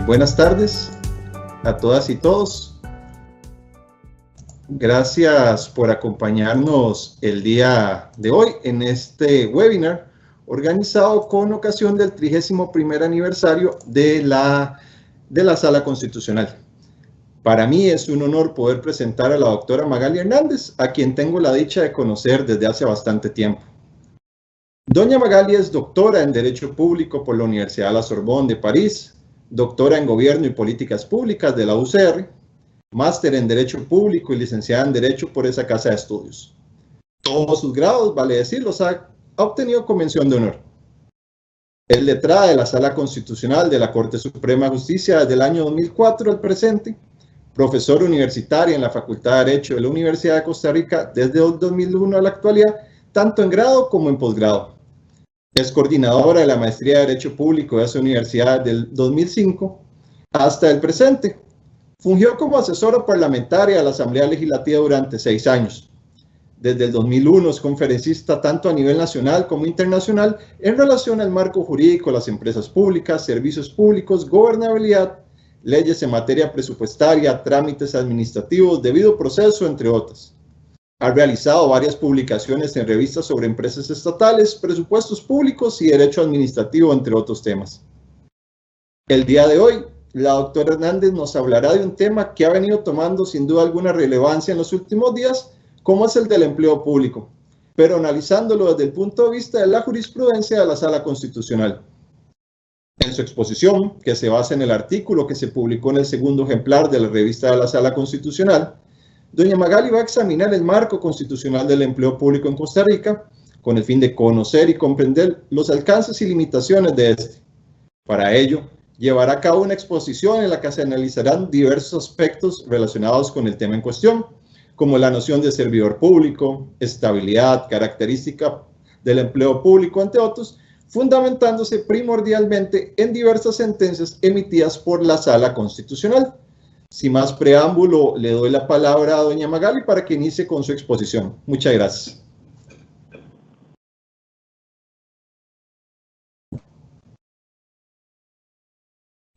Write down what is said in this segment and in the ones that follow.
Buenas tardes a todas y todos. Gracias por acompañarnos el día de hoy en este webinar organizado con ocasión del 31º aniversario de la Sala Constitucional. Para mí es un honor poder presentar a la doctora Magali Hernández, a quien tengo la dicha de conocer desde hace bastante tiempo. Doña Magali es doctora en Derecho Público por la Universidad de la Sorbonne de París, doctora en Gobierno y Políticas Públicas de la UCR, máster en Derecho Público y licenciada en Derecho por esa casa de estudios. Todos sus grados, vale decir, los ha obtenido con mención de honor. Es letrada de la Sala Constitucional de la Corte Suprema de Justicia desde el año 2004 al presente, profesora universitaria en la Facultad de Derecho de la Universidad de Costa Rica desde el 2001 a la actualidad, tanto en grado como en posgrado. Es coordinadora de la Maestría de Derecho Público de esa universidad del 2005 hasta el presente. Fungió como asesora parlamentaria de la Asamblea Legislativa durante 6 años. Desde el 2001 es conferencista tanto a nivel nacional como internacional en relación al marco jurídico de las empresas públicas, servicios públicos, gobernabilidad, leyes en materia presupuestaria, trámites administrativos, debido proceso, entre otras. Ha realizado varias publicaciones en revistas sobre empresas estatales, presupuestos públicos y derecho administrativo, entre otros temas. El día de hoy, la doctora Hernández nos hablará de un tema que ha venido tomando sin duda alguna relevancia en los últimos días, como es el del empleo público, pero analizándolo desde el punto de vista de la jurisprudencia de la Sala Constitucional. En su exposición, que se basa en el artículo que se publicó en el segundo ejemplar de la revista de la Sala Constitucional, doña Magali va a examinar el marco constitucional del empleo público en Costa Rica con el fin de conocer y comprender los alcances y limitaciones de este. Para ello, llevará a cabo una exposición en la que se analizarán diversos aspectos relacionados con el tema en cuestión, como la noción de servidor público, estabilidad, característica del empleo público, entre otros, fundamentándose primordialmente en diversas sentencias emitidas por la Sala Constitucional. Sin más preámbulo, le doy la palabra a doña Magali para que inicie con su exposición. Muchas gracias.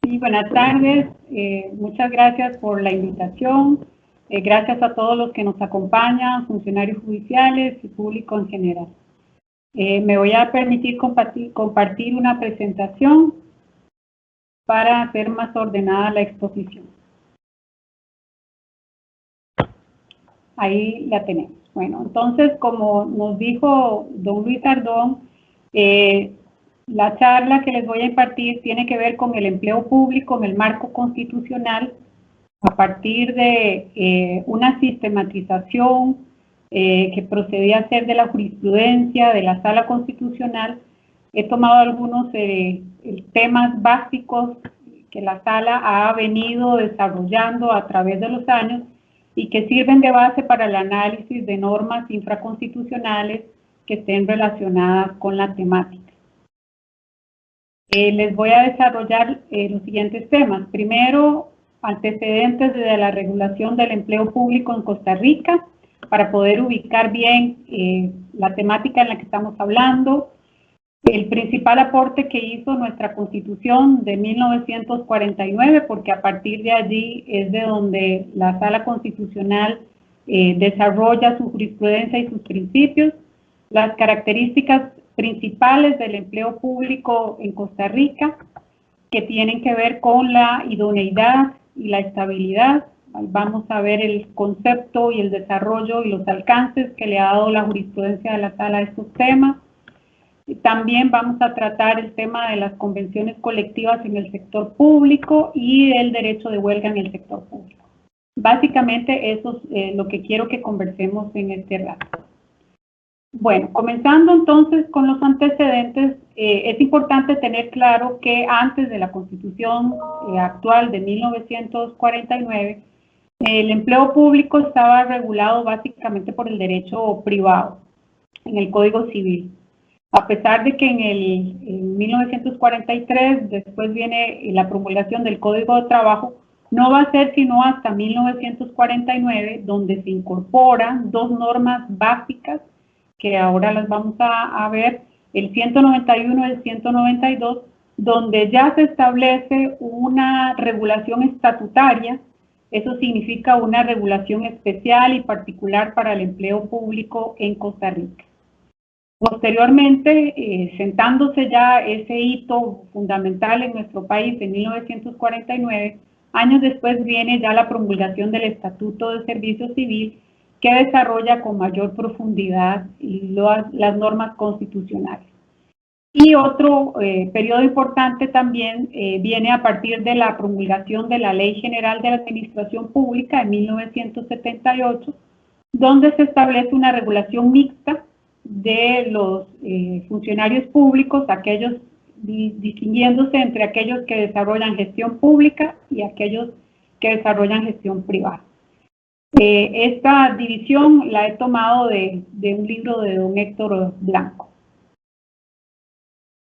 Sí, buenas tardes. Muchas gracias por la invitación. Gracias a todos los que nos acompañan, funcionarios judiciales y público en general. Me voy a permitir compartir una presentación para hacer más ordenada la exposición. Ahí la tenemos. Bueno, entonces, como nos dijo don Luis Ardón, la charla que les voy a impartir tiene que ver con el empleo público en el marco constitucional a partir de una sistematización que procedí a hacer de la jurisprudencia de la Sala Constitucional. He tomado algunos temas básicos que la Sala ha venido desarrollando a través de los años y que sirven de base para el análisis de normas infraconstitucionales que estén relacionadas con la temática. Les voy a desarrollar los siguientes temas. Primero, antecedentes de la regulación del empleo público en Costa Rica, para poder ubicar bien la temática en la que estamos hablando. El principal aporte que hizo nuestra Constitución de 1949, porque a partir de allí es de donde la Sala Constitucional desarrolla su jurisprudencia y sus principios, las características principales del empleo público en Costa Rica, que tienen que ver con la idoneidad y la estabilidad. Vamos a ver el concepto y el desarrollo y los alcances que le ha dado la jurisprudencia de la Sala a estos temas. También vamos a tratar el tema de las convenciones colectivas en el sector público y el derecho de huelga en el sector público. Básicamente eso es lo que quiero que conversemos en este rato. Bueno, comenzando entonces con los antecedentes, es importante tener claro que antes de la Constitución actual de 1949, el empleo público estaba regulado básicamente por el derecho privado, en el Código Civil. A pesar de que en 1943, después viene la promulgación del Código de Trabajo, no va a ser sino hasta 1949 donde se incorporan dos normas básicas que ahora las vamos a ver, el 191 y el 192, donde ya se establece un una regulación estatutaria. Eso significa una regulación especial y particular para el empleo público en Costa Rica. Posteriormente, sentándose ya ese hito fundamental en nuestro país en 1949, años después viene ya la promulgación del Estatuto de Servicio Civil, que desarrolla con mayor profundidad las normas constitucionales. Y otro periodo importante también viene a partir de la promulgación de la Ley General de la Administración Pública en 1978, donde se establece una regulación mixta de los funcionarios públicos, aquellos distinguiéndose entre aquellos que desarrollan gestión pública y aquellos que desarrollan gestión privada. Esta división la he tomado de un libro de don Héctor Blanco.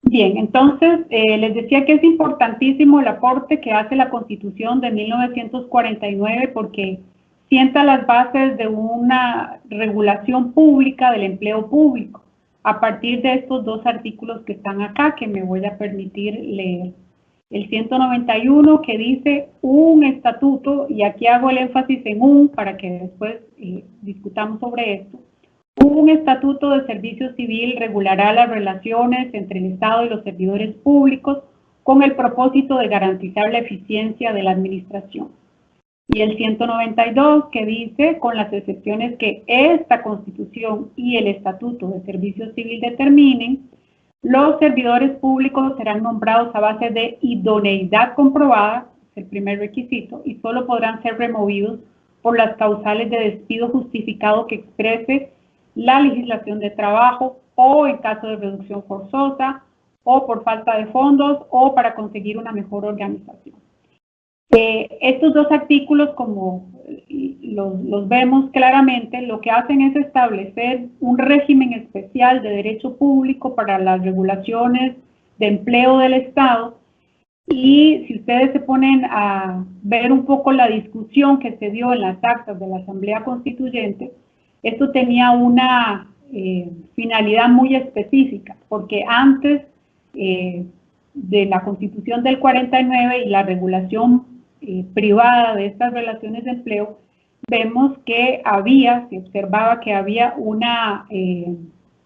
Bien, entonces les decía que es importantísimo el aporte que hace la Constitución de 1949 porque sienta las bases de una regulación pública del empleo público a partir de estos dos artículos que están acá, que me voy a permitir leer. El 191 que dice un estatuto, y aquí hago el énfasis en un para que después discutamos sobre esto. Un estatuto de servicio civil regulará las relaciones entre el Estado y los servidores públicos con el propósito de garantizar la eficiencia de la administración. Y el 192 que dice, con las excepciones que esta Constitución y el Estatuto de Servicio Civil determinen, los servidores públicos serán nombrados a base de idoneidad comprobada, es el primer requisito, y solo podrán ser removidos por las causales de despido justificado que exprese la legislación de trabajo o en caso de reducción forzosa o por falta de fondos o para conseguir una mejor organización. Estos dos artículos, como los vemos claramente, lo que hacen es establecer un régimen especial de derecho público para las regulaciones de empleo del Estado. Y si ustedes se ponen a ver un poco la discusión que se dio en las actas de la Asamblea Constituyente, esto tenía una finalidad muy específica, porque antes de la Constitución del 49 y la regulación privada de estas relaciones de empleo, vemos que se observaba que había una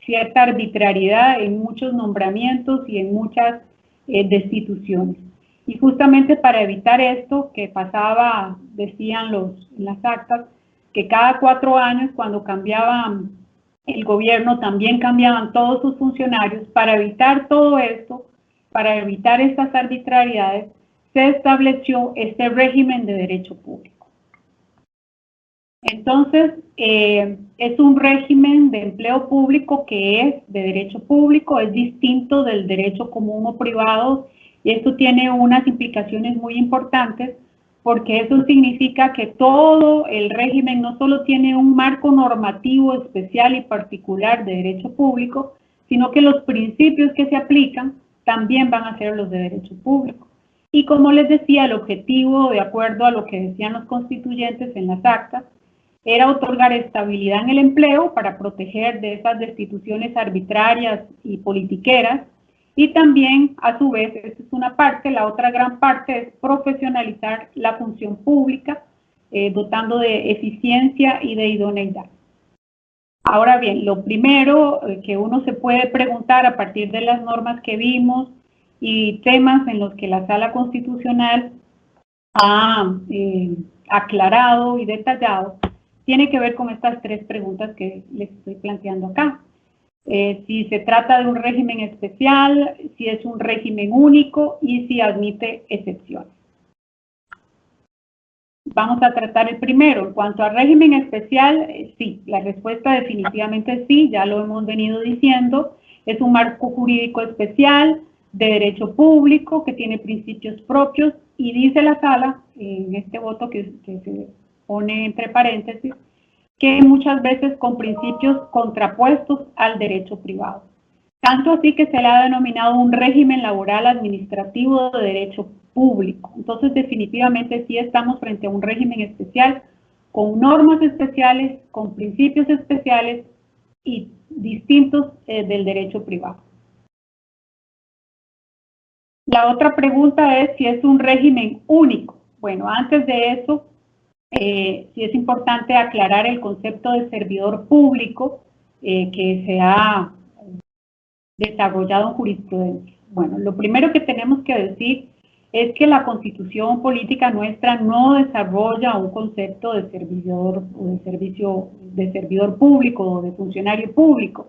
cierta arbitrariedad en muchos nombramientos y en muchas destituciones. Y justamente para evitar esto que pasaba, decían las actas, que cada 4 años cuando cambiaba el gobierno también cambiaban todos sus funcionarios. Para evitar todo esto, para evitar estas arbitrariedades, se estableció este régimen de derecho público. Entonces, es un régimen de empleo público que es de derecho público, es distinto del derecho común o privado, y esto tiene unas implicaciones muy importantes, porque eso significa que todo el régimen no solo tiene un marco normativo especial y particular de derecho público, sino que los principios que se aplican también van a ser los de derecho público. Y como les decía, el objetivo, de acuerdo a lo que decían los constituyentes en las actas, era otorgar estabilidad en el empleo para proteger de esas destituciones arbitrarias y politiqueras, y también, a su vez, esta es una parte, la otra gran parte es profesionalizar la función pública, dotando de eficiencia y de idoneidad. Ahora bien, lo primero que uno se puede preguntar a partir de las normas que vimos y temas en los que la Sala Constitucional ha aclarado y detallado, tiene que ver con estas 3 preguntas que les estoy planteando acá. Si se trata de un régimen especial, si es un régimen único y si admite excepciones. Vamos a tratar el primero. En cuanto al régimen especial, sí, la respuesta definitivamente es sí, ya lo hemos venido diciendo. Es un marco jurídico especial de derecho público que tiene principios propios y dice la Sala, en este voto que se pone entre paréntesis, que muchas veces con principios contrapuestos al derecho privado. Tanto así que se le ha denominado un régimen laboral administrativo de derecho público. Entonces, definitivamente sí estamos frente a un régimen especial, con normas especiales, con principios especiales y distintos del derecho privado. La otra pregunta es si es un régimen único. Bueno, antes de eso, sí es importante aclarar el concepto de servidor público que se ha desarrollado en jurisprudencia. Bueno, lo primero que tenemos que decir es que la Constitución política nuestra no desarrolla un concepto de servidor o de servidor público o de funcionario público,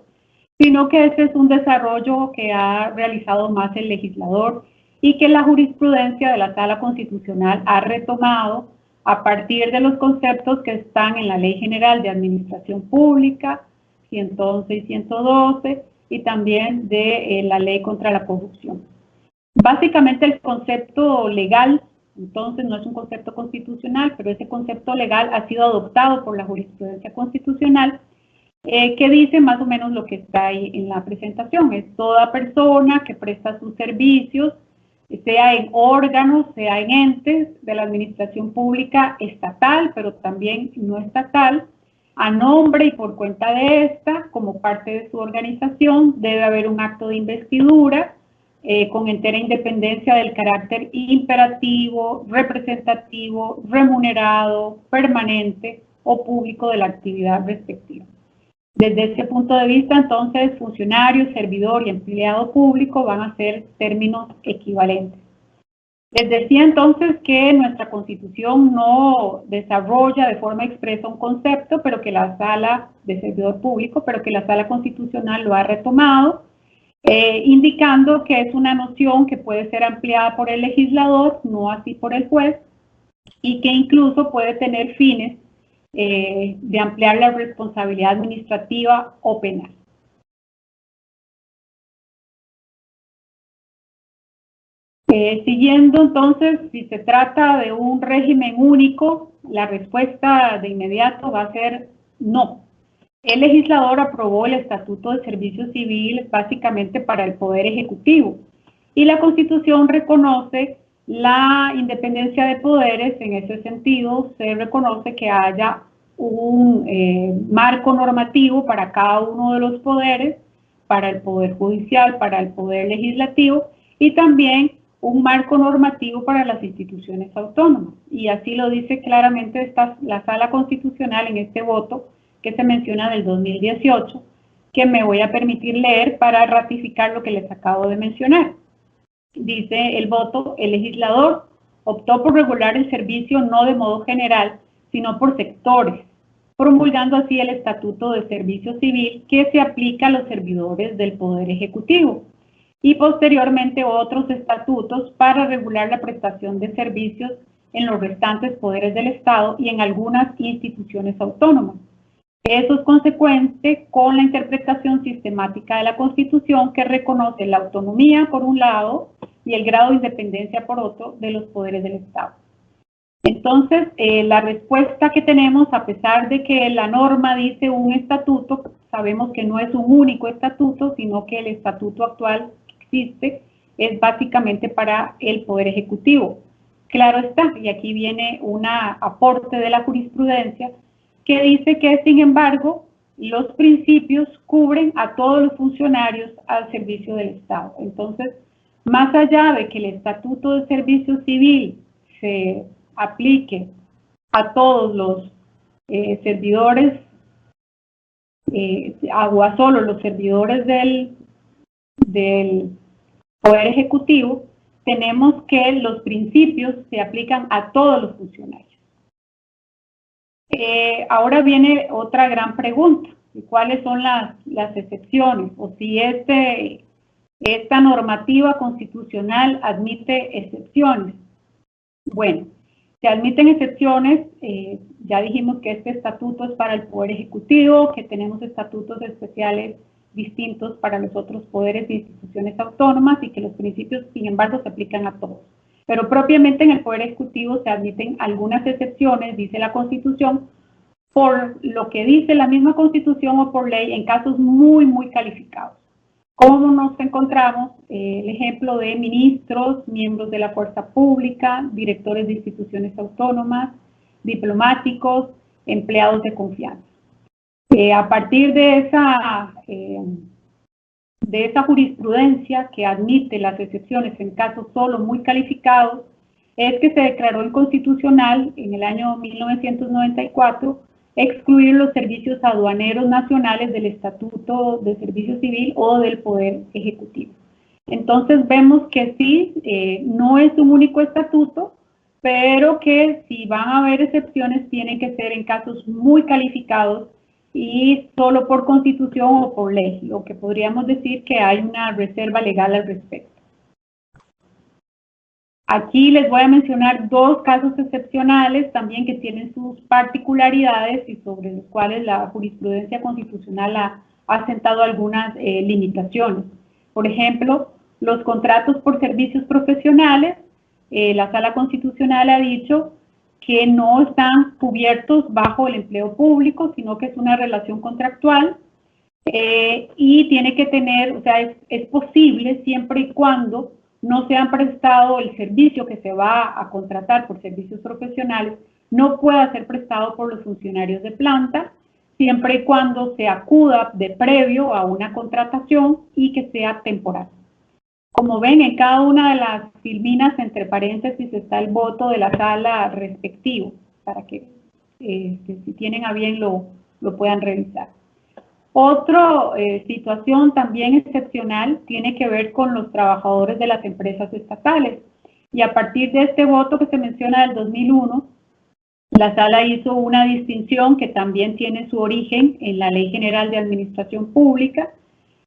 sino que ese es un desarrollo que ha realizado más el legislador y que la jurisprudencia de la Sala Constitucional ha retomado a partir de los conceptos que están en la Ley General de Administración Pública, 111 y 112, y también de la Ley contra la Corrupción. Básicamente el concepto legal, entonces no es un concepto constitucional, pero ese concepto legal ha sido adoptado por la jurisprudencia constitucional que dice más o menos lo que está ahí en la presentación. Es toda persona que presta sus servicios, sea en órganos, sea en entes de la administración pública estatal, pero también no estatal, a nombre y por cuenta de esta, como parte de su organización, debe haber un acto de investidura con entera independencia del carácter imperativo, representativo, remunerado, permanente o público de la actividad respectiva. Desde ese punto de vista, entonces, funcionario, servidor y empleado público van a ser términos equivalentes. Les decía entonces que nuestra Constitución no desarrolla de forma expresa un concepto, pero que la Sala de servidor público, pero que la Sala Constitucional lo ha retomado, indicando que es una noción que puede ser ampliada por el legislador, no así por el juez, y que incluso puede tener fines de ampliar la responsabilidad administrativa o penal. Siguiendo entonces, si se trata de un régimen único, la respuesta de inmediato va a ser no. El legislador aprobó el Estatuto de Servicio Civil básicamente para el Poder Ejecutivo y la Constitución reconoce la independencia de poderes. En ese sentido, se reconoce que haya un marco normativo para cada uno de los poderes, para el Poder Judicial, para el Poder Legislativo y también un marco normativo para las instituciones autónomas. Y así lo dice claramente la Sala Constitucional en este voto que se menciona del 2018, que me voy a permitir leer para ratificar lo que les acabo de mencionar. Dice el voto: el legislador optó por regular el servicio no de modo general, sino por sectores, promulgando así el Estatuto de Servicio Civil que se aplica a los servidores del Poder Ejecutivo y posteriormente otros estatutos para regular la prestación de servicios en los restantes poderes del Estado y en algunas instituciones autónomas. Eso es consecuente con la interpretación sistemática de la Constitución, que reconoce la autonomía por un lado y el grado de independencia por otro de los poderes del Estado. Entonces, la respuesta que tenemos, a pesar de que la norma dice un estatuto, sabemos que no es un único estatuto, sino que el estatuto actual que existe es básicamente para el Poder Ejecutivo. Claro está, y aquí viene un aporte de la jurisprudencia que dice que, sin embargo, los principios cubren a todos los funcionarios al servicio del Estado. Entonces, más allá de que el Estatuto de Servicio Civil se aplique a todos los servidores, o a solo los servidores del Poder Ejecutivo, tenemos que los principios se aplican a todos los funcionarios. Ahora viene otra gran pregunta: ¿cuáles son las excepciones? O si esta normativa constitucional admite excepciones. Bueno, se admiten excepciones. Ya dijimos que este estatuto es para el Poder Ejecutivo, que tenemos estatutos especiales distintos para los otros poderes e instituciones autónomas y que los principios, sin embargo, se aplican a todos. Pero propiamente en el Poder Ejecutivo se admiten algunas excepciones, dice la Constitución, por lo que dice la misma Constitución o por ley en casos muy, muy calificados. ¿Cómo nos encontramos? El ejemplo de ministros, miembros de la fuerza pública, directores de instituciones autónomas, diplomáticos, empleados de confianza. A partir de de esa jurisprudencia que admite las excepciones en casos solo muy calificados es que se declaró inconstitucional en el año 1994 excluir los servicios aduaneros nacionales del Estatuto de Servicio Civil o del Poder Ejecutivo. Entonces vemos que sí, no es un único estatuto, pero que si van a haber excepciones tienen que ser en casos muy calificados y solo por constitución o por ley, lo que podríamos decir que hay una reserva legal al respecto. Aquí les voy a mencionar dos casos excepcionales también que tienen sus particularidades y sobre los cuales la jurisprudencia constitucional ha asentado algunas limitaciones. Por ejemplo, los contratos por servicios profesionales, la Sala Constitucional ha dicho que no están cubiertos bajo el empleo público, sino que es una relación contractual y tiene que tener, o sea, es posible siempre y cuando no se han prestado el servicio que se va a contratar por servicios profesionales, no pueda ser prestado por los funcionarios de planta, siempre y cuando se acuda de previo a una contratación y que sea temporal. Como ven, en cada una de las filminas, entre paréntesis, está el voto de la sala respectivo, para que si tienen a bien lo puedan revisar. Otra situación también excepcional tiene que ver con los trabajadores de las empresas estatales. Y a partir de este voto que se menciona del 2001, la sala hizo una distinción que también tiene su origen en la Ley General de Administración Pública,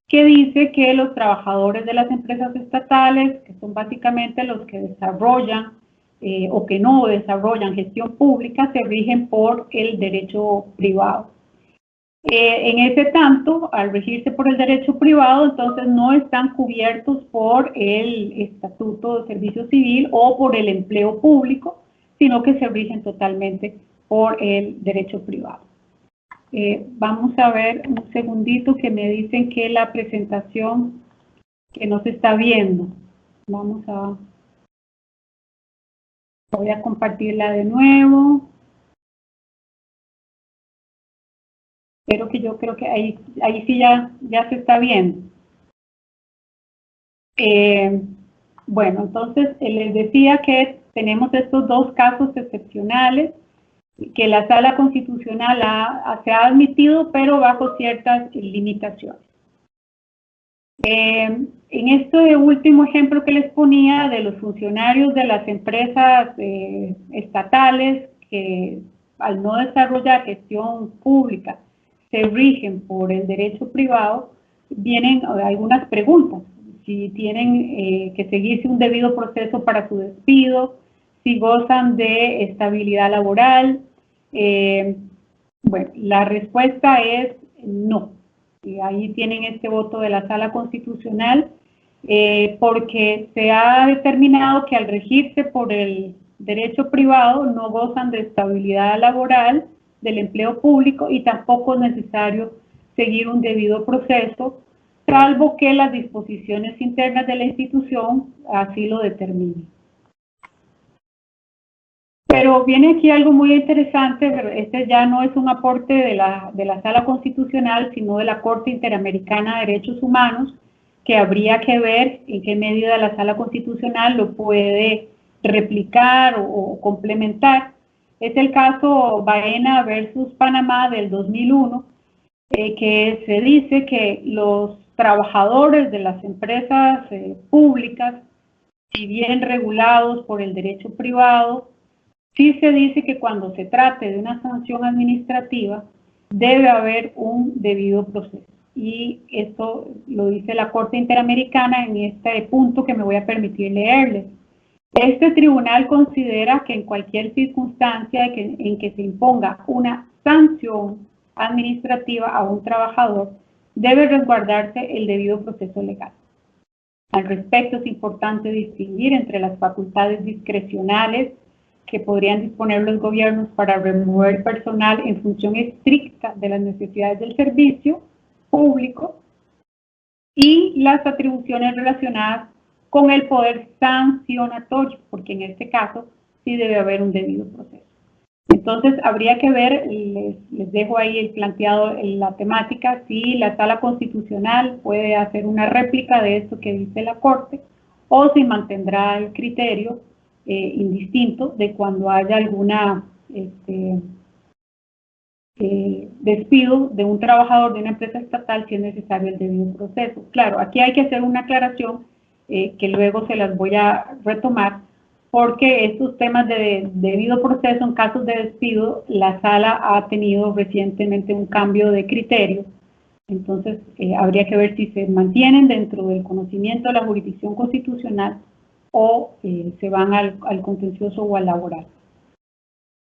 que dice que los trabajadores de las empresas estatales, que son básicamente los que desarrollan o que no desarrollan gestión pública, se rigen por el derecho privado. En ese tanto, al regirse por el derecho privado, entonces no están cubiertos por el Estatuto de Servicio Civil o por el empleo público, sino que se rigen totalmente por el derecho privado. Vamos a ver un segundito que me dicen que la presentación que no se está viendo. Voy a compartirla de nuevo. Pero que yo creo que ahí sí ya se está viendo. Bueno, entonces les decía que tenemos estos dos casos excepcionales que la Sala Constitucional se ha admitido, pero bajo ciertas limitaciones. En este último ejemplo que les ponía de los funcionarios de las empresas estatales que al no desarrollar gestión pública se rigen por el derecho privado, vienen algunas preguntas. Si tienen que seguirse un debido proceso para su despido, si gozan de estabilidad laboral. Bueno, la respuesta es no. Y ahí tienen este voto de la Sala Constitucional, porque se ha determinado que al regirse por el derecho privado no gozan de estabilidad laboral del empleo público y tampoco es necesario seguir un debido proceso, salvo que las disposiciones internas de la institución así lo determinen. Pero viene aquí algo muy interesante, este ya no es un aporte de la Sala Constitucional, sino de la Corte Interamericana de Derechos Humanos, que habría que ver en qué medida la Sala Constitucional lo puede replicar o complementar. Es el caso Baena versus Panamá del 2001, que se dice que los trabajadores de las empresas públicas, si bien regulados por el derecho privado, sí se dice que cuando se trate de una sanción administrativa debe haber un debido proceso. Y esto lo dice la Corte Interamericana en este punto que me voy a permitir leerles. Este tribunal considera que en cualquier circunstancia en que se imponga una sanción administrativa a un trabajador, debe resguardarse el debido proceso legal. Al respecto, es importante distinguir entre las facultades discrecionales que podrían disponer los gobiernos para remover personal en función estricta de las necesidades del servicio público y las atribuciones relacionadas con el poder sancionatorio, porque en este caso sí debe haber un debido proceso. Entonces, habría que ver, les dejo ahí el planteado en la temática, si la Sala Constitucional puede hacer una réplica de esto que dice la Corte, o si mantendrá el criterio indistinto de cuando haya alguna despido de un trabajador de una empresa estatal, si es necesario el debido proceso. Claro, aquí hay que hacer una aclaración que luego se las voy a retomar, porque estos temas de debido proceso en casos de despido, la sala ha tenido recientemente un cambio de criterio. Entonces, habría que ver si se mantienen dentro del conocimiento de la jurisdicción constitucional o se van al contencioso o al laboral.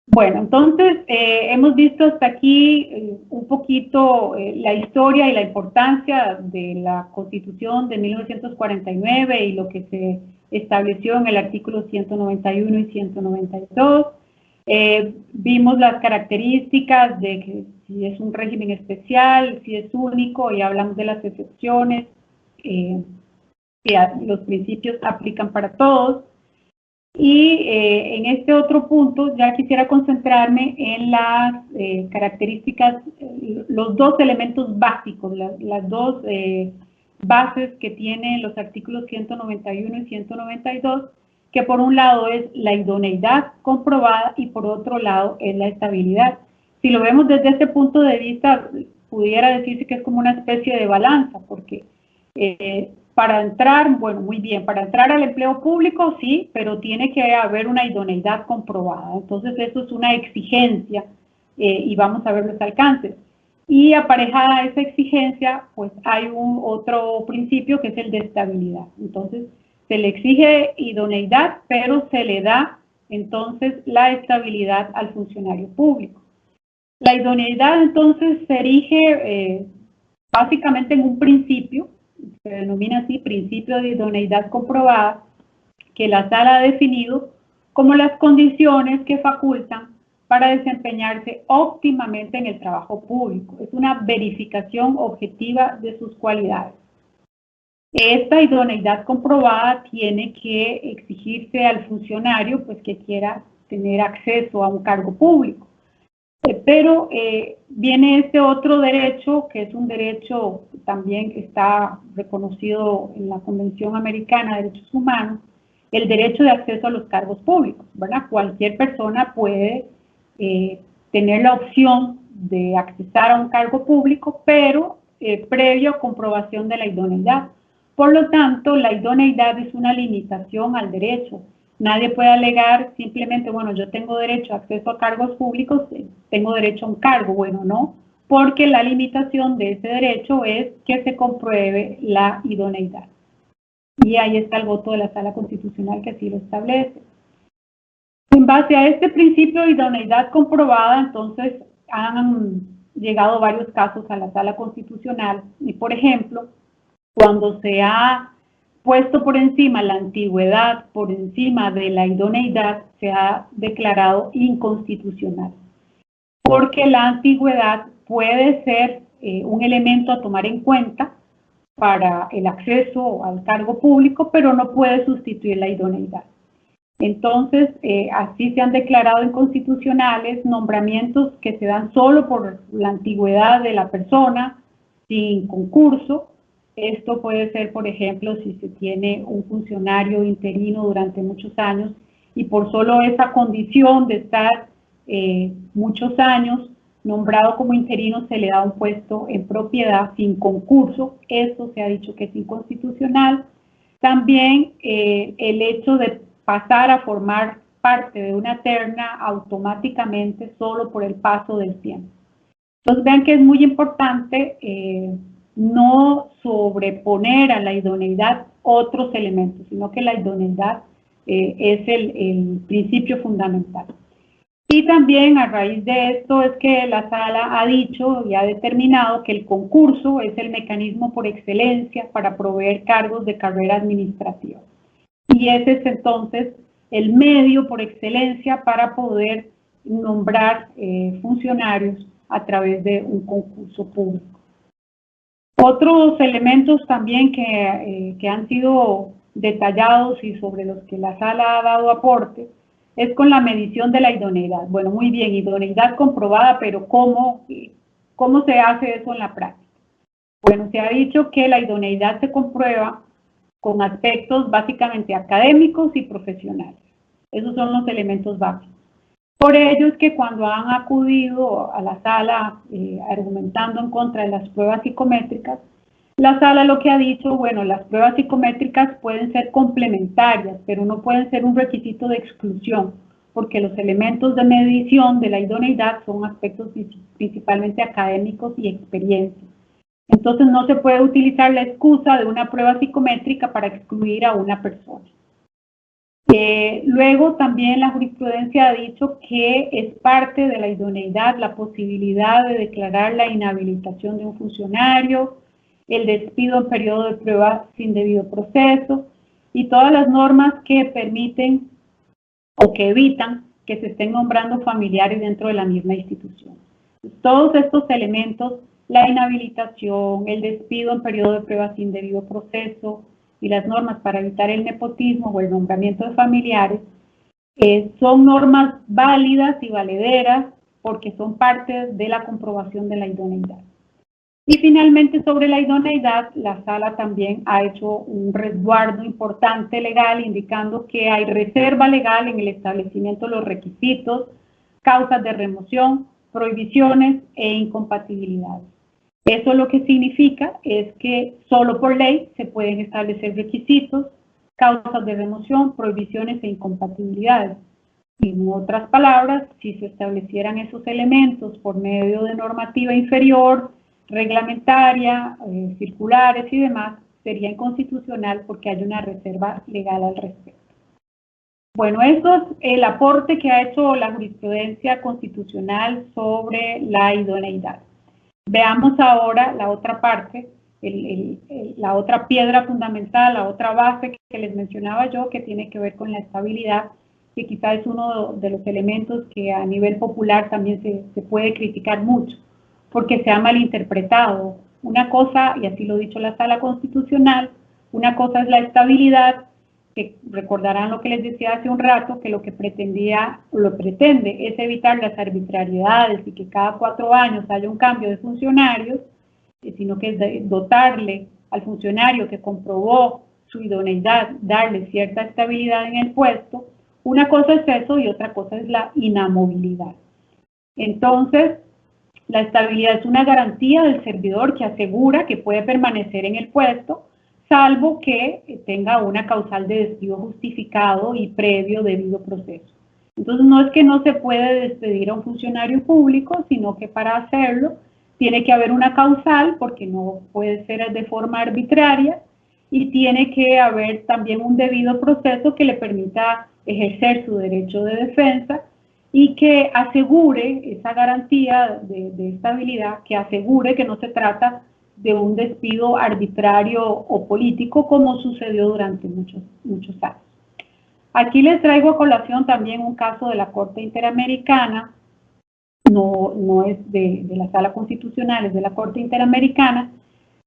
Bueno, entonces hemos visto hasta aquí un poquito la historia y la importancia de la Constitución de 1949 y lo que se estableció en el artículo 191 y 192. Vimos las características de que si es un régimen especial, si es único, y hablamos de las excepciones, que los principios aplican para todos. Y en este otro punto ya quisiera concentrarme en las características, los dos elementos básicos, las dos bases que tienen los artículos 191 y 192, que por un lado es la idoneidad comprobada y por otro lado es la estabilidad. Si lo vemos desde este punto de vista, pudiera decirse que es como una especie de balanza, porque para entrar, bueno, muy bien, para entrar al empleo público, sí, pero tiene que haber una idoneidad comprobada. Entonces, eso es una exigencia y vamos a ver los alcances. Y aparejada a esa exigencia, pues hay otro principio que es el de estabilidad. Entonces, se le exige idoneidad, pero se le da entonces la estabilidad al funcionario público. La idoneidad entonces se erige básicamente en un principio, se denomina así, principio de idoneidad comprobada, que la sala ha definido como las condiciones que facultan para desempeñarse óptimamente en el trabajo público. Es una verificación objetiva de sus cualidades. Esta idoneidad comprobada tiene que exigirse al funcionario pues, que quiera tener acceso a un cargo público. Pero viene este otro derecho, que es un derecho que también está reconocido en la Convención Americana de Derechos Humanos, el derecho de acceso a los cargos públicos, ¿verdad? Cualquier persona puede tener la opción de accesar a un cargo público, pero previo a comprobación de la idoneidad. Por lo tanto, la idoneidad es una limitación al derecho. Nadie puede alegar simplemente, bueno, yo tengo derecho a acceso a cargos públicos, tengo derecho a un cargo. Bueno, no, porque la limitación de ese derecho es que se compruebe la idoneidad. Y ahí está el voto de la Sala Constitucional que así lo establece. En base a este principio de idoneidad comprobada, entonces han llegado varios casos a la Sala Constitucional y, por ejemplo, cuando se ha puesto por encima la antigüedad, por encima de la idoneidad, se ha declarado inconstitucional. Porque la antigüedad puede ser un elemento a tomar en cuenta para el acceso al cargo público, pero no puede sustituir la idoneidad. Entonces, así se han declarado inconstitucionales nombramientos que se dan solo por la antigüedad de la persona, sin concurso. Esto puede ser, por ejemplo, si se tiene un funcionario interino durante muchos años y por solo esa condición de estar muchos años nombrado como interino se le da un puesto en propiedad sin concurso. Esto se ha dicho que es inconstitucional. También el hecho de pasar a formar parte de una terna automáticamente solo por el paso del tiempo. Entonces vean que es muy importante no sobreponer a la idoneidad otros elementos, sino que la idoneidad es el principio fundamental. Y también a raíz de esto es que la sala ha dicho y ha determinado que el concurso es el mecanismo por excelencia para proveer cargos de carrera administrativa. Y ese es entonces el medio por excelencia para poder nombrar funcionarios a través de un concurso público. Otros elementos también que han sido detallados y sobre los que la sala ha dado aporte es con la medición de la idoneidad. Bueno, muy bien, idoneidad comprobada, pero ¿cómo se hace eso en la práctica? Bueno, se ha dicho que la idoneidad se comprueba con aspectos básicamente académicos y profesionales. Esos son los elementos básicos. Por ello es que cuando han acudido a la sala argumentando en contra de las pruebas psicométricas, la sala lo que ha dicho, bueno, las pruebas psicométricas pueden ser complementarias, pero no pueden ser un requisito de exclusión, porque los elementos de medición de la idoneidad son aspectos principalmente académicos y experiencia. Entonces no se puede utilizar la excusa de una prueba psicométrica para excluir a una persona. Luego también la jurisprudencia ha dicho que es parte de la idoneidad la posibilidad de declarar la inhabilitación de un funcionario, el despido en periodo de prueba sin debido proceso y todas las normas que permiten o que evitan que se estén nombrando familiares dentro de la misma institución. Todos estos elementos, la inhabilitación, el despido en periodo de prueba sin debido proceso y las normas para evitar el nepotismo o el nombramiento de familiares, son normas válidas y valederas porque son parte de la comprobación de la idoneidad. Y finalmente, sobre la idoneidad, la sala también ha hecho un resguardo importante legal indicando que hay reserva legal en el establecimiento de los requisitos, causas de remoción, prohibiciones e incompatibilidades. Eso lo que significa es que solo por ley se pueden establecer requisitos, causas de remoción, prohibiciones e incompatibilidades. En otras palabras, si se establecieran esos elementos por medio de normativa inferior, reglamentaria, circulares y demás, sería inconstitucional porque hay una reserva legal al respecto. Bueno, eso es el aporte que ha hecho la jurisprudencia constitucional sobre la idoneidad. Veamos ahora la otra parte, la otra piedra fundamental, la otra base que les mencionaba yo, que tiene que ver con la estabilidad, que quizá es uno de los elementos que a nivel popular también se puede criticar mucho, porque se ha malinterpretado. Una cosa, y así lo ha dicho la Sala Constitucional, una cosa es la estabilidad, que recordarán lo que les decía hace un rato, que lo que pretendía, o lo pretende, es evitar las arbitrariedades y que cada 4 años haya un cambio de funcionarios, sino que es dotarle al funcionario que comprobó su idoneidad, darle cierta estabilidad en el puesto. Una cosa es eso y otra cosa es la inamovilidad. Entonces, la estabilidad es una garantía del servidor que asegura que puede permanecer en el puesto, salvo que tenga una causal de despido justificado y previo debido proceso. Entonces, no es que no se puede despedir a un funcionario público, sino que para hacerlo tiene que haber una causal, porque no puede ser de forma arbitraria, y tiene que haber también un debido proceso que le permita ejercer su derecho de defensa y que asegure esa garantía de estabilidad, que asegure que no se trata de un despido arbitrario o político como sucedió durante muchos años. Aquí les traigo a colación también un caso de la Corte Interamericana, no es de la Sala Constitucional, es de la Corte Interamericana.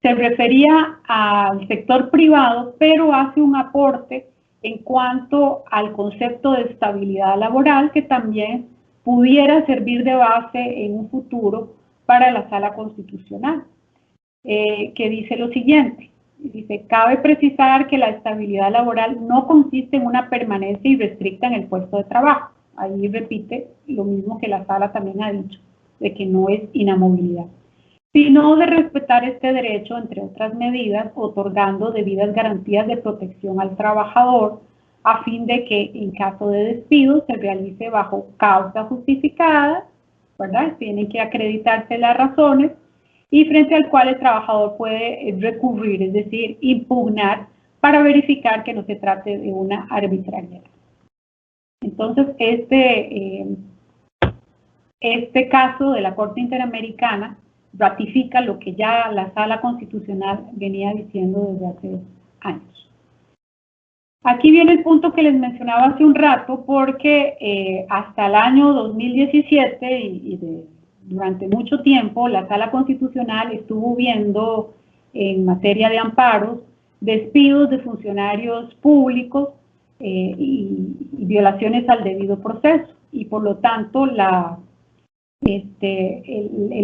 Se refería al sector privado, pero hace un aporte en cuanto al concepto de estabilidad laboral que también pudiera servir de base en un futuro para la Sala Constitucional, que dice lo siguiente. Dice, cabe precisar que la estabilidad laboral no consiste en una permanencia irrestricta en el puesto de trabajo. Ahí repite lo mismo que la Sala también ha dicho, de que no es inamovilidad, sino de respetar este derecho, entre otras medidas, otorgando debidas garantías de protección al trabajador, a fin de que en caso de despido se realice bajo causa justificada, ¿verdad? Tienen que acreditarse las razones, y frente al cual el trabajador puede recurrir, es decir, impugnar para verificar que no se trate de una arbitrariedad. Entonces, este caso de la Corte Interamericana ratifica lo que ya la Sala Constitucional venía diciendo desde hace años. Aquí viene el punto que les mencionaba hace un rato, porque hasta el año 2017 durante mucho tiempo la Sala Constitucional estuvo viendo en materia de amparos despidos de funcionarios públicos y violaciones al debido proceso. Y por lo tanto, el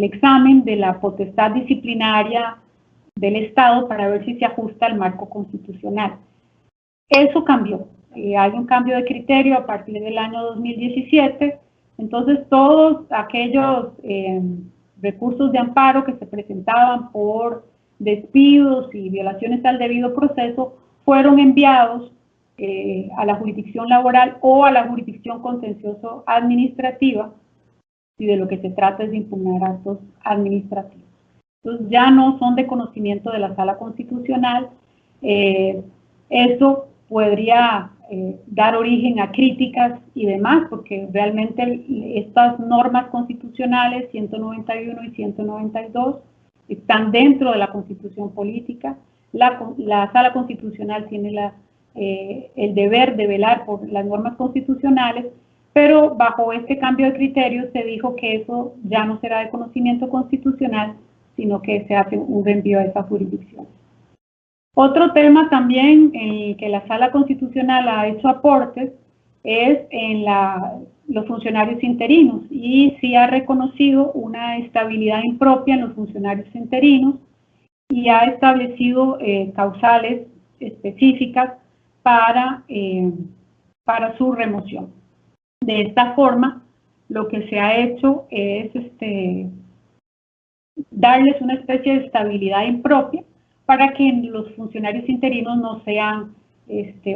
examen de la potestad disciplinaria del Estado para ver si se ajusta al marco constitucional. Eso cambió. Hay un cambio de criterio a partir del año 2017. Entonces, todos aquellos recursos de amparo que se presentaban por despidos y violaciones al debido proceso fueron enviados a la jurisdicción laboral o a la jurisdicción contencioso administrativa, si de lo que se trata es de impugnar actos administrativos. Entonces, ya no son de conocimiento de la Sala Constitucional. Eso podría dar origen a críticas y demás, porque realmente estas normas constitucionales 191 y 192 están dentro de la Constitución política. La Sala Constitucional tiene el deber de velar por las normas constitucionales, pero bajo este cambio de criterio se dijo que eso ya no será de conocimiento constitucional, sino que se hace un reenvío a esa jurisdicción. Otro tema también en que la Sala Constitucional ha hecho aportes es en los funcionarios interinos, y sí ha reconocido una estabilidad impropia en los funcionarios interinos y ha establecido causales específicas para su remoción. De esta forma, lo que se ha hecho es darles una especie de estabilidad impropia para que los funcionarios interinos no sean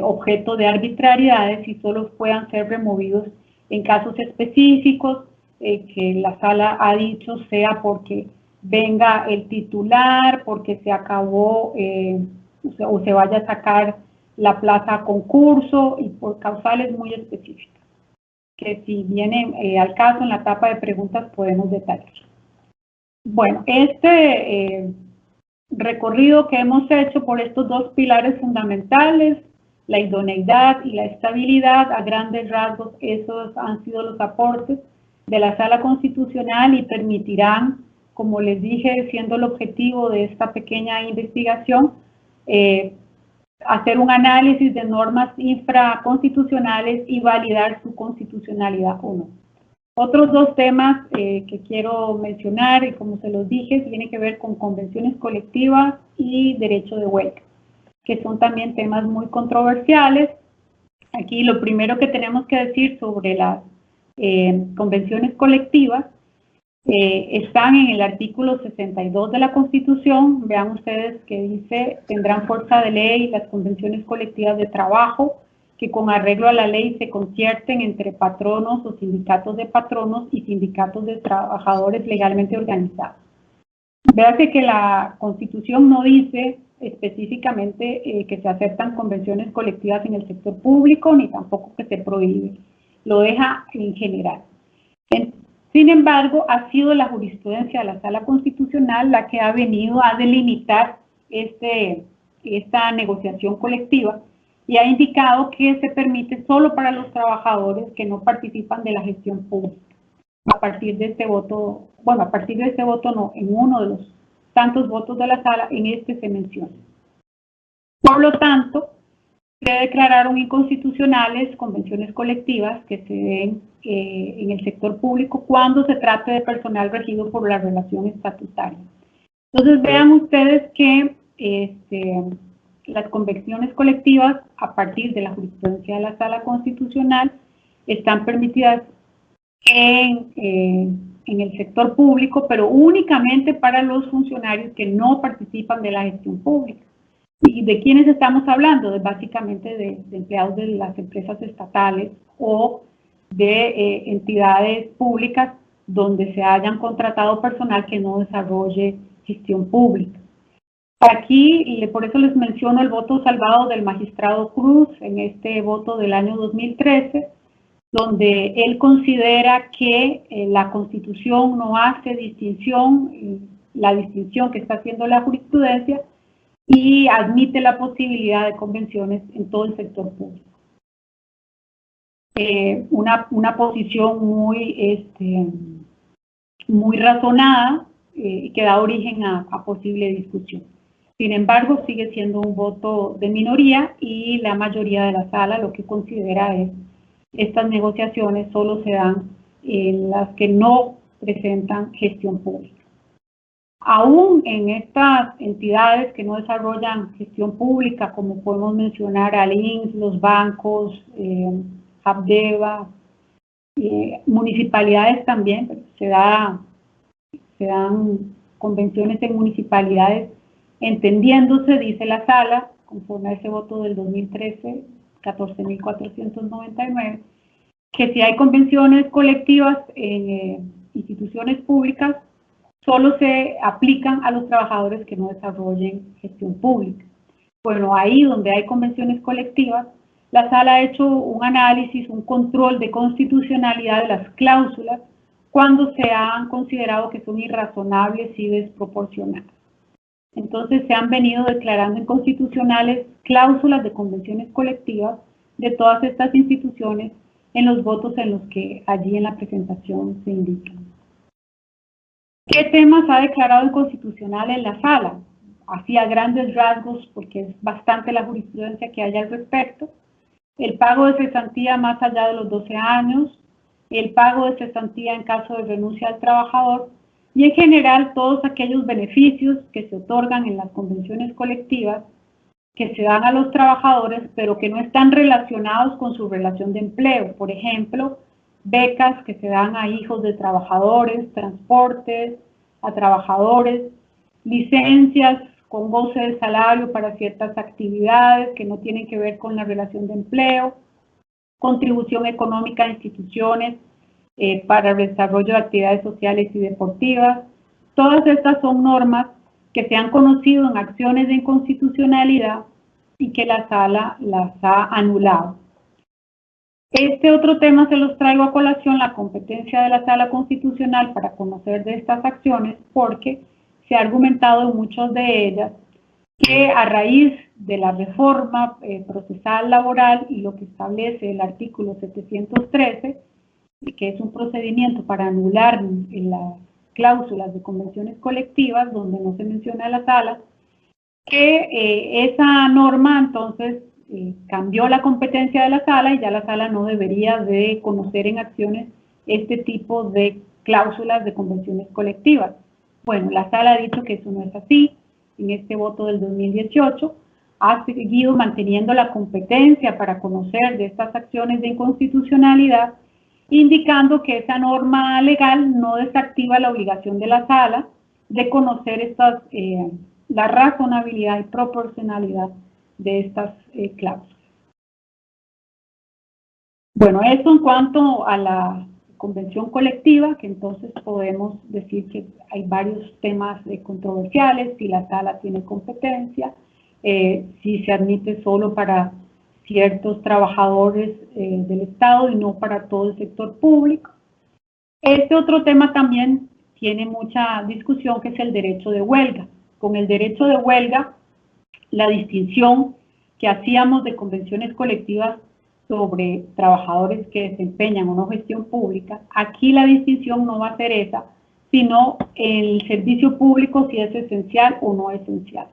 objeto de arbitrariedades y solo puedan ser removidos en casos específicos, que la sala ha dicho sea porque venga el titular, porque se acabó o se vaya a sacar la plaza a concurso, y por causales muy específicas, que si vienen al caso en la etapa de preguntas podemos detallar. Bueno, recorrido que hemos hecho por estos dos pilares fundamentales, la idoneidad y la estabilidad, a grandes rasgos esos han sido los aportes de la Sala Constitucional y permitirán, como les dije, siendo el objetivo de esta pequeña investigación, hacer un análisis de normas infraconstitucionales y validar su constitucionalidad o no. Otros dos temas que quiero mencionar, y como se los dije, tienen que ver con convenciones colectivas y derecho de huelga, que son también temas muy controversiales. Aquí lo primero que tenemos que decir sobre las convenciones colectivas, están en el artículo 62 de la Constitución. Vean ustedes que dice: tendrán fuerza de ley las convenciones colectivas de trabajo que con arreglo a la ley se concierten entre patronos o sindicatos de patronos y sindicatos de trabajadores legalmente organizados. Véase que la Constitución no dice específicamente que se aceptan convenciones colectivas en el sector público, ni tampoco que se prohíbe. Lo deja en general. Sin embargo, ha sido la jurisprudencia de la Sala Constitucional la que ha venido a delimitar esta negociación colectiva, y ha indicado que se permite solo para los trabajadores que no participan de la gestión pública. A partir de este voto, bueno, a partir de este voto no, en uno de los tantos votos de la sala, en se menciona. Por lo tanto, se declararon inconstitucionales convenciones colectivas que se den en el sector público cuando se trate de personal regido por la relación estatutaria. Entonces, vean ustedes que las convenciones colectivas, a partir de la jurisprudencia de la Sala Constitucional, están permitidas en el sector público, pero únicamente para los funcionarios que no participan de la gestión pública. ¿Y de quiénes estamos hablando? Básicamente de empleados de las empresas estatales o de entidades públicas donde se hayan contratado personal que no desarrolle gestión pública. Aquí, y por eso les menciono el voto salvado del magistrado Cruz en este voto del año 2013, donde él considera que la Constitución no hace distinción, la distinción que está haciendo la jurisprudencia, y admite la posibilidad de convenciones en todo el sector público. Una posición muy razonada, que da origen a posible discusión. Sin embargo, sigue siendo un voto de minoría y la mayoría de la sala lo que considera es estas negociaciones solo se dan en las que no presentan gestión pública. Aún en estas entidades que no desarrollan gestión pública, como podemos mencionar al INS, los bancos, Habdeba, municipalidades también, se dan convenciones en municipalidades, entendiéndose, dice la sala, conforme a ese voto del 2013, 14.499, que si hay convenciones colectivas en instituciones públicas, solo se aplican a los trabajadores que no desarrollen gestión pública. Bueno, ahí donde hay convenciones colectivas, la sala ha hecho un análisis, un control de constitucionalidad de las cláusulas cuando se han considerado que son irrazonables y desproporcionadas. Entonces se han venido declarando inconstitucionales cláusulas de convenciones colectivas de todas estas instituciones en los votos en los que allí en la presentación se indican. ¿Qué temas ha declarado inconstitucional en la sala? Así a grandes rasgos, porque es bastante la jurisprudencia que hay al respecto. El pago de cesantía más allá de los 12 años, el pago de cesantía en caso de renuncia al trabajador y en general todos aquellos beneficios que se otorgan en las convenciones colectivas que se dan a los trabajadores pero que no están relacionados con su relación de empleo. Por ejemplo, becas que se dan a hijos de trabajadores, transportes a trabajadores, licencias con goce de salario para ciertas actividades que no tienen que ver con la relación de empleo, contribución económica a instituciones para el desarrollo de actividades sociales y deportivas. Todas estas son normas que se han conocido en acciones de inconstitucionalidad y que la sala las ha anulado. Este otro tema se los traigo a colación, la competencia de la sala constitucional para conocer de estas acciones, porque se ha argumentado en muchas de ellas que a raíz de la reforma procesal laboral y lo que establece el artículo 713, que es un procedimiento para anular las cláusulas de convenciones colectivas, donde no se menciona la sala, que esa norma entonces cambió la competencia de la sala y ya la sala no debería de conocer en acciones este tipo de cláusulas de convenciones colectivas. Bueno, la sala ha dicho que eso no es así. En este voto del 2018 ha seguido manteniendo la competencia para conocer de estas acciones de inconstitucionalidad, indicando que esa norma legal no desactiva la obligación de la sala de conocer estas, la razonabilidad y proporcionalidad de estas cláusulas. Bueno, eso en cuanto a la convención colectiva, que entonces podemos decir que hay varios temas controversiales, si la sala tiene competencia, si se admite solo para ciertos trabajadores del Estado y no para todo el sector público. Este otro tema también tiene mucha discusión, que es el derecho de huelga. Con el derecho de huelga, la distinción que hacíamos de convenciones colectivas sobre trabajadores que desempeñan o no gestión pública, aquí la distinción no va a ser esa, sino el servicio público si es esencial o no esencial.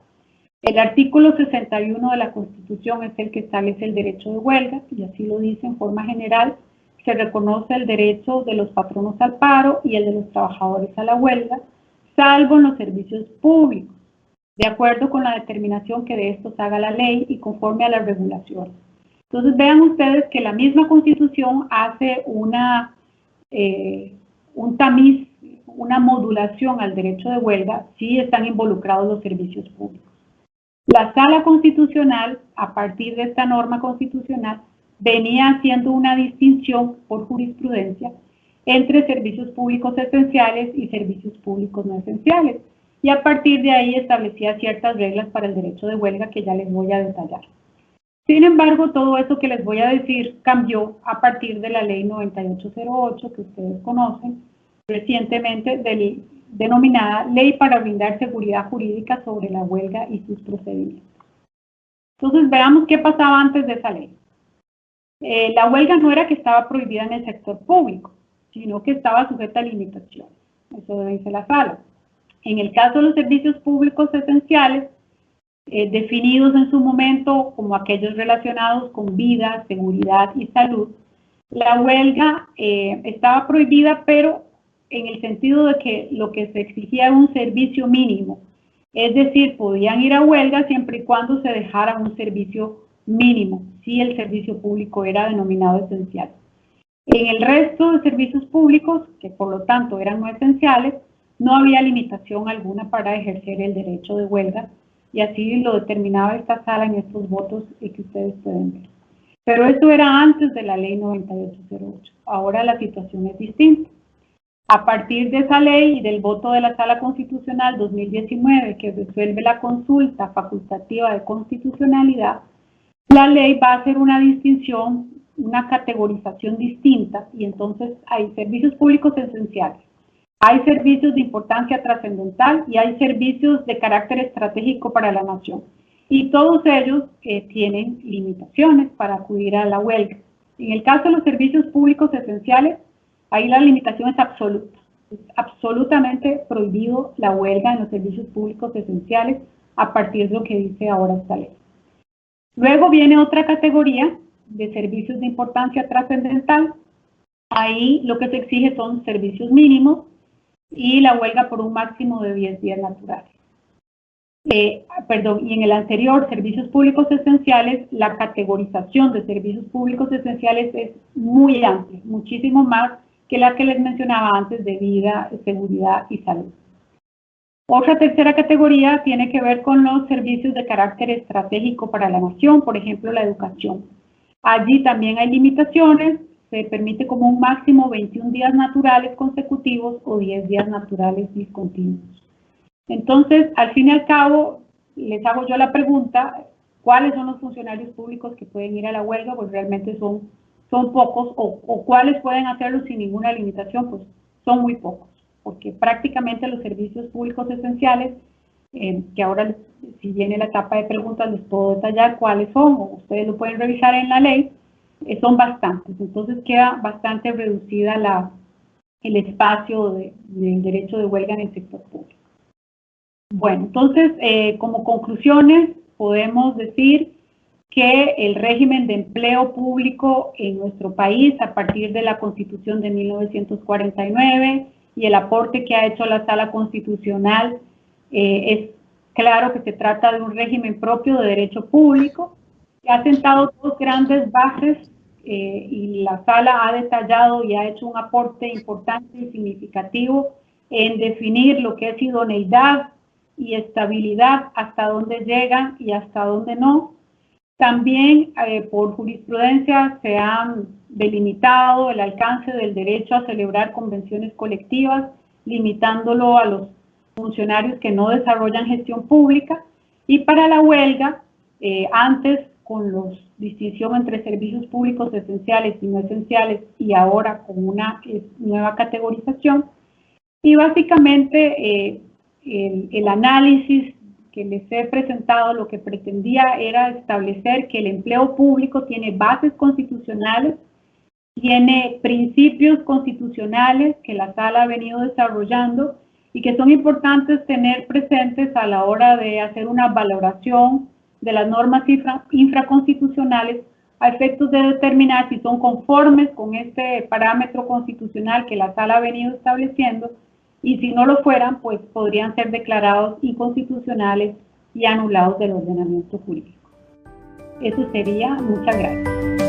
El artículo 61 de la Constitución es el que establece el derecho de huelga, y así lo dice en forma general. Se reconoce el derecho de los patronos al paro y el de los trabajadores a la huelga, salvo en los servicios públicos, de acuerdo con la determinación que de estos haga la ley y conforme a las regulaciones. Entonces vean ustedes que la misma Constitución hace un tamiz, una modulación al derecho de huelga si están involucrados los servicios públicos. La Sala Constitucional, a partir de esta norma constitucional, venía haciendo una distinción por jurisprudencia entre servicios públicos esenciales y servicios públicos no esenciales. Y a partir de ahí establecía ciertas reglas para el derecho de huelga que ya les voy a detallar. Sin embargo, todo eso que les voy a decir cambió a partir de la ley 9808 que ustedes conocen recientemente, denominada Ley para brindar seguridad jurídica sobre la huelga y sus procedimientos. Entonces veamos qué pasaba antes de esa ley. La huelga no era que estaba prohibida en el sector público, sino que estaba sujeta a limitaciones. Eso dice la sala. En el caso de los servicios públicos esenciales, definidos en su momento como aquellos relacionados con vida, seguridad y salud, la huelga estaba prohibida, pero en el sentido de que lo que se exigía era un servicio mínimo. Es decir, podían ir a huelga siempre y cuando se dejara un servicio mínimo, si el servicio público era denominado esencial. En el resto de servicios públicos, que por lo tanto eran no esenciales, no había limitación alguna para ejercer el derecho de huelga, y así lo determinaba esta sala en estos votos que ustedes pueden ver. Pero esto era antes de la ley 9808. Ahora la situación es distinta. A partir de esa ley y del voto de la Sala Constitucional 2019, que resuelve la consulta facultativa de constitucionalidad, la ley va a hacer una distinción, una categorización distinta, y entonces hay servicios públicos esenciales, hay servicios de importancia trascendental y hay servicios de carácter estratégico para la nación. Y todos ellos tienen limitaciones para acudir a la huelga. En el caso de los servicios públicos esenciales, ahí la limitación es absoluta. Es absolutamente prohibido la huelga en los servicios públicos esenciales a partir de lo que dice ahora esta ley. Luego viene otra categoría de servicios de importancia trascendental. Ahí lo que se exige son servicios mínimos y la huelga por un máximo de 10 días naturales. Y en el anterior, servicios públicos esenciales, la categorización de servicios públicos esenciales es muy amplia, muchísimo más que la que les mencionaba antes de vida, seguridad y salud. Otra tercera categoría tiene que ver con los servicios de carácter estratégico para la nación, por ejemplo, la educación. Allí también hay limitaciones, se permite como un máximo 21 días naturales consecutivos o 10 días naturales discontinuos. Entonces, al fin y al cabo, les hago yo la pregunta, ¿cuáles son los funcionarios públicos que pueden ir a la huelga? Pues realmente son pocos, o ¿cuáles pueden hacerlo sin ninguna limitación? Pues son muy pocos, porque prácticamente los servicios públicos esenciales, que ahora si viene la etapa de preguntas les puedo detallar cuáles son, o ustedes lo pueden revisar en la ley, son bastantes, entonces queda bastante reducida el espacio del derecho de huelga en el sector público. Bueno, entonces, como conclusiones, podemos decir que el régimen de empleo público en nuestro país, a partir de la Constitución de 1949 y el aporte que ha hecho la Sala Constitucional, es claro que se trata de un régimen propio de derecho público, que ha sentado dos grandes bases y la Sala ha detallado y ha hecho un aporte importante y significativo en definir lo que es idoneidad y estabilidad, hasta dónde llegan y hasta dónde no. También por jurisprudencia se han delimitado el alcance del derecho a celebrar convenciones colectivas, limitándolo a los funcionarios que no desarrollan gestión pública. Y para la huelga, antes con la distinción entre servicios públicos esenciales y no esenciales, y ahora con una nueva categorización. Y básicamente el análisis que les he presentado lo que pretendía era establecer que el empleo público tiene bases constitucionales, tiene principios constitucionales que la Sala ha venido desarrollando y que son importantes tener presentes a la hora de hacer una valoración de las normas infraconstitucionales a efectos de determinar si son conformes con este parámetro constitucional que la Sala ha venido estableciendo, y si no lo fueran, pues podrían ser declarados inconstitucionales y anulados del ordenamiento jurídico. Eso sería. Muchas gracias.